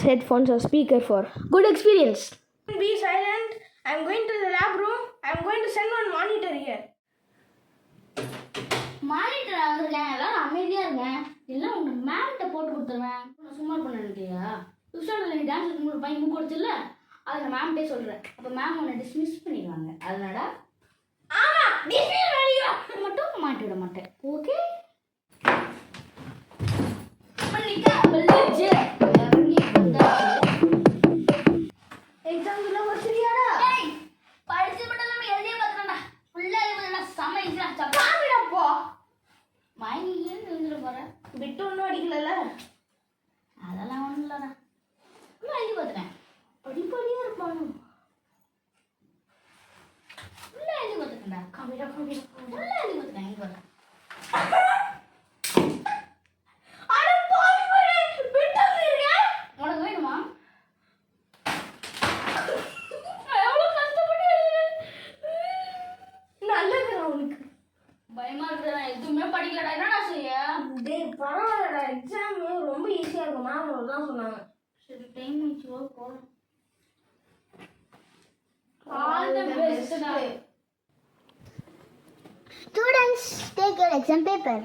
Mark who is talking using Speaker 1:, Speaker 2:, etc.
Speaker 1: headphones or speaker for good experience.
Speaker 2: Be silent. I'm going to the lab room. I'm going to send one monitor here.
Speaker 3: Monitor வந்திருக்கேன், எல்லாரும் அமைதியா இருங்க. இல்லை உங்க மேம்கிட்ட போட்டு கொடுத்துருவேன். நான் சும்மா பண்ண நினைக்கிறியா? யூஸ்வலாக நீ டான்ஸ் ஒரு பையன் மூக்கு கொடுத்துல, அதை நான் மேம்கிட்டே சொல்கிறேன். அப்போ மேம் உன்னை டிஸ்மிஸ் பண்ணிடுவாங்க. அதனால மட்டும் மாட்டிவிட மாட்டேன். ஓகே
Speaker 2: எக்ஸாம்லாம் வச்சிருக்கியாடா?
Speaker 3: படிச்சு மட்டும் நம்ம எழுதியே பார்த்துடா. ஃபுல்லாக எழுதுனா செம்ம ஈஸியாக
Speaker 2: சாப்பிடப்போ
Speaker 3: வாங்கியே எழுந்துட போகிறேன்.
Speaker 2: விட்டு ஒன்றும் அடிக்கலல்ல?
Speaker 3: அதெல்லாம் ஒன்றும் இல்லைடா. இன்னும் எழுதி பார்த்துட்டேன்.
Speaker 2: படிப்படியாக இருப்பானு.
Speaker 3: ஃபுல்லாக எழுதி பார்த்துட்டேன்டா.
Speaker 2: காமிடா காமிடா.
Speaker 3: ஃபுல்லாக எழுதி பார்த்துட்டேன். இங்கே வரேன். உனக்கு வேணுமா? எவ்வளோ கஷ்டப்பட்டு
Speaker 2: நல்லதுடா உனக்கு.
Speaker 3: பயமா இருக்குடா. எதுவுமே படிக்கலடா. என்னடா செய்ய?
Speaker 2: டேய் பரவாயில்லடா, எக்ஸாம் ரொம்ப ஈஸியாக இருக்கும். மேம் தான் சொன்னாங்க.
Speaker 3: சரி டைம் ஆச்சு போகலாம்.
Speaker 2: All the best.
Speaker 4: Students, take your exam paper.